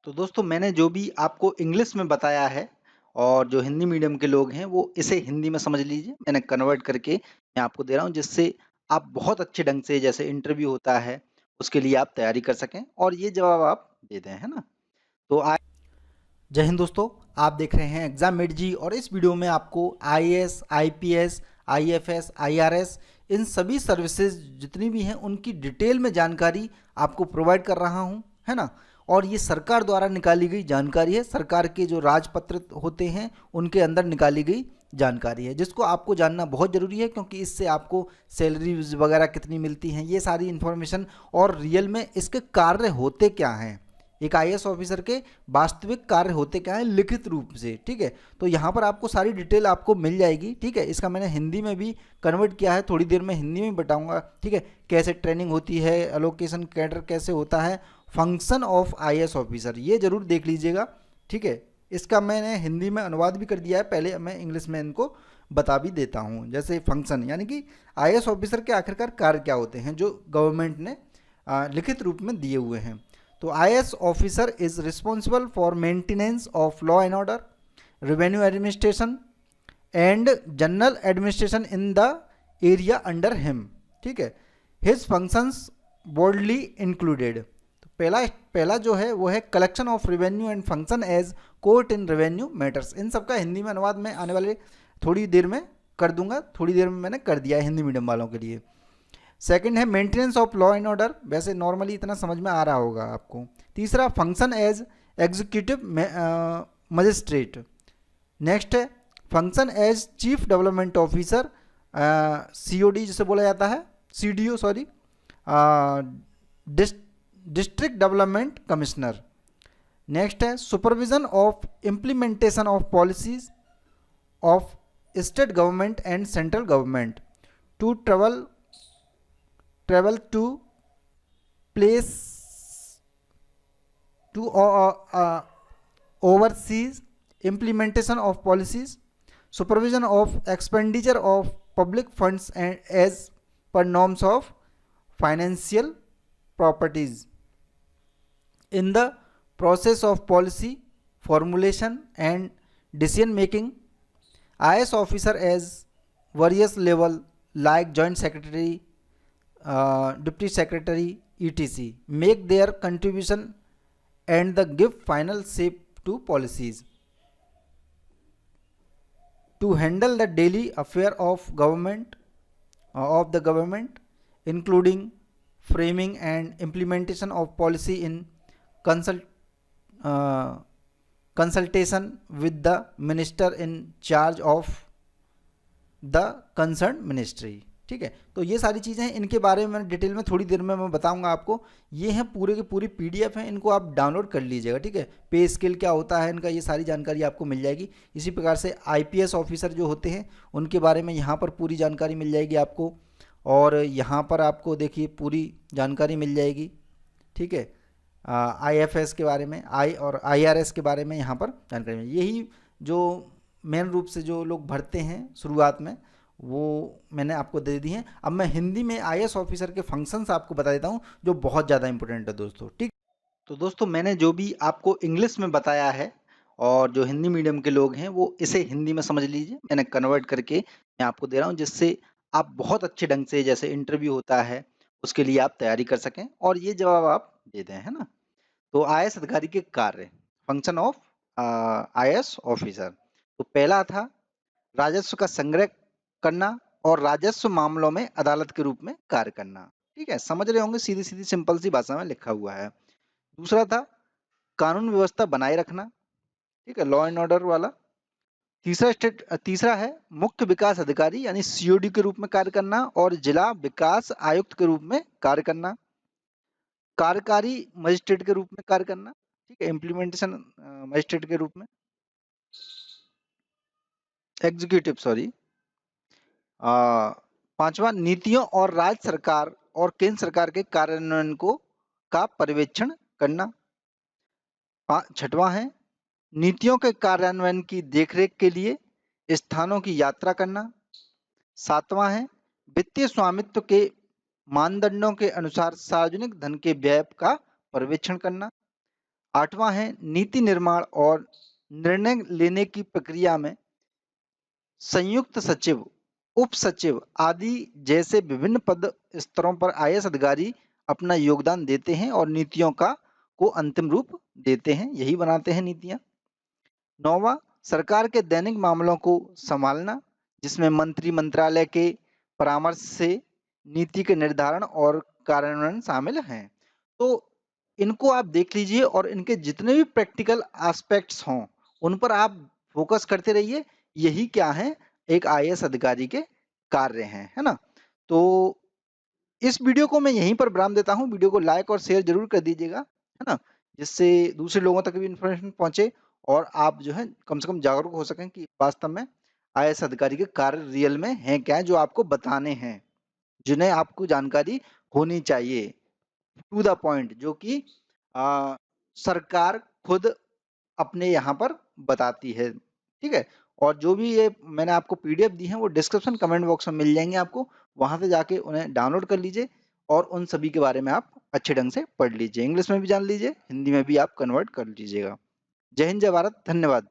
तो दोस्तों मैंने जो भी आपको इंग्लिश में बताया है और जो हिंदी मीडियम के लोग हैं वो इसे हिंदी में समझ लीजिए। मैंने कन्वर्ट करके मैं आपको दे रहा हूँ जिससे आप बहुत अच्छे ढंग से जैसे इंटरव्यू होता है उसके लिए आप तैयारी कर सकें और ये जवाब आप दे दें, है ना? तो जय हिंद दोस्तों, आप देख रहे हैं एग्जाम मेट जी और इस वीडियो में आपको आईएएस, आईपीएस, आईएफएस, आईआरएस इन सभी सर्विसेज जितनी भी हैं उनकी डिटेल में जानकारी आपको प्रोवाइड कर रहा हूं, है ना? और ये सरकार द्वारा निकाली गई जानकारी है, सरकार के जो राजपत्र होते हैं उनके अंदर निकाली गई जानकारी है जिसको आपको जानना बहुत ज़रूरी है क्योंकि इससे आपको सैलरीज वगैरह कितनी मिलती हैं ये सारी इन्फॉर्मेशन और रियल में इसके कार्य होते क्या हैं, एक आईएएस ऑफिसर के वास्तविक कार्य होते क्या है लिखित रूप से। ठीक है, तो यहाँ पर आपको सारी डिटेल आपको मिल जाएगी। ठीक है, इसका मैंने हिंदी में भी कन्वर्ट किया है, थोड़ी देर में हिंदी में बताऊंगा। ठीक है, कैसे ट्रेनिंग होती है, एलोकेशन कैडर कैसे होता है, फंक्शन ऑफ आईएएस ऑफिसर, ये जरूर देख लीजिएगा। ठीक है, इसका मैंने हिंदी में अनुवाद भी कर दिया है, पहले मैं इंग्लिश में इनको बता भी देता हूँ। जैसे फंक्शन यानी कि आईएएस ऑफिसर के आखिरकार कार्य क्या होते हैं जो गवर्नमेंट ने लिखित रूप में दिए हुए हैं। तो IAS officer is responsible for maintenance of law and order, revenue administration and general administration in the area under him. ठीक है, हिज फंक्शंस बोल्डली इंक्लूडेड। तो पहला जो है वो है collection of revenue and function as court in revenue matters. इन सबका हिंदी में अनुवाद मैं आने वाले थोड़ी देर में कर दूंगा, थोड़ी देर में मैंने कर दिया है हिंदी मीडियम वालों के लिए। सेकंड है maintenance of law and order, वैसे नॉर्मली इतना समझ में आ रहा होगा आपको। तीसरा function as executive magistrate. Next है function as chief development officer, COD जिसे बोला जाता है, CDO sorry, district development commissioner. Next है supervision of implementation of policies of state government and central government to travel to place to overseas implementation of policies, supervision of expenditure of public funds and as per norms of financial properties in the process of policy formulation and decision making. IAS officer as various level like joint secretary, deputy secretary, etc. make their contribution and the give final shape to policies to handle the daily affair of the government, including framing and implementation of policy in consultation with the minister in charge of the concerned ministry। ठीक है, तो ये सारी चीज़ें हैं, इनके बारे में डिटेल में थोड़ी देर में मैं बताऊंगा आपको। ये हैं पूरे के पूरी पीडीएफ हैं, इनको आप डाउनलोड कर लीजिएगा। ठीक है, पे स्केल क्या होता है इनका, ये सारी जानकारी आपको मिल जाएगी। इसी प्रकार से आईपीएस ऑफिसर जो होते हैं उनके बारे में यहाँ पर पूरी जानकारी मिल जाएगी आपको, और यहाँ पर आपको देखिए पूरी जानकारी मिल जाएगी। ठीक है, आईएफएस के बारे में, और आईआरएस के बारे में यहाँ पर जानकारी मिल, यही जो मेन रूप से जो लोग भरते हैं शुरुआत में वो मैंने आपको दे दी हैं। अब मैं हिंदी में आईएएस ऑफिसर के फंक्शंस आपको बता देता हूं जो बहुत ज़्यादा इंपॉर्टेंट है दोस्तों। ठीक, तो दोस्तों मैंने जो भी आपको इंग्लिश में बताया है और जो हिंदी मीडियम के लोग हैं वो इसे हिंदी में समझ लीजिए। मैंने कन्वर्ट करके मैं आपको दे रहा हूँ जिससे आप बहुत अच्छे ढंग से जैसे इंटरव्यू होता है उसके लिए आप तैयारी कर सकें और ये जवाब आप दे दें, है ना? तो आईएएस अधिकारी के कार्य, फंक्शन ऑफ आईएएस ऑफिसर। तो पहला था राजस्व का संग्रह करना और राजस्व मामलों में अदालत के रूप में कार्य करना। ठीक है, समझ रहे होंगे, सीधी सीधी सिंपल सी भाषा में लिखा हुआ है। दूसरा था कानून व्यवस्था बनाए रखना। ठीक है, लॉ एंड ऑर्डर वाला। तीसरा है मुख्य विकास अधिकारी यानी सीओडी के रूप में कार्य करना और जिला विकास आयुक्त के रूप में कार्य करना। कार्यकारी मजिस्ट्रेट के रूप में कार्य करना। ठीक है, इम्प्लीमेंटेशन मजिस्ट्रेट के रूप में, एग्जीक्यूटिव सॉरी। पांचवा नीतियों और राज्य सरकार और केंद्र सरकार के कार्यान्वयन का पर्यवेक्षण करना। छठवां है नीतियों के कार्यान्वयन की देखरेख के लिए स्थानों की यात्रा करना। सातवां है वित्तीय स्वामित्व के मानदंडों के अनुसार सार्वजनिक धन के व्यय का पर्यवेक्षण करना। 8वां है नीति निर्माण और निर्णय लेने की प्रक्रिया में संयुक्त सचिव, उप सचिव आदि जैसे विभिन्न पद स्तरों पर आईएएस अधिकारी अपना योगदान देते हैं और नीतियों का को अंतिम रूप देते हैं, यही बनाते हैं नीतियां। 9वां सरकार के दैनिक मामलों को संभालना, जिसमें मंत्री मंत्रालय के परामर्श से नीति के निर्धारण और कार्यान्वयन शामिल हैं। तो इनको आप देख लीजिए और इनके जितने भी प्रैक्टिकल एस्पेक्ट्स हों उन पर आप फोकस करते रहिए। यही क्या है, एक आईएएस अधिकारी के कार्य हैं, है ना। तो इस वीडियो को मैं यहीं पर विराम देता हूँ। वीडियो को लाइक और शेयर जरूर कर दीजिएगा, है ना, जिससे दूसरे लोगों तक भी इन्फॉर्मेशन पहुंचे और आप जो है कम से कम जागरूक हो सकें कि वास्तव में आईएएस अधिकारी के कार्य रियल में हैं क्या, जो आपको बताने हैं, जिन्हें आपको जानकारी होनी चाहिए, टू द पॉइंट, जो कि सरकार खुद अपने यहाँ पर बताती है। ठीक है, और जो भी ये मैंने आपको पीडीएफ दी है वो डिस्क्रिप्शन कमेंट बॉक्स में मिल जाएंगे आपको, वहां से जाके उन्हें डाउनलोड कर लीजिए और उन सभी के बारे में आप अच्छे ढंग से पढ़ लीजिए, इंग्लिश में भी जान लीजिए, हिंदी में भी आप कन्वर्ट कर लीजिएगा। जय हिंद, जय भारत, धन्यवाद।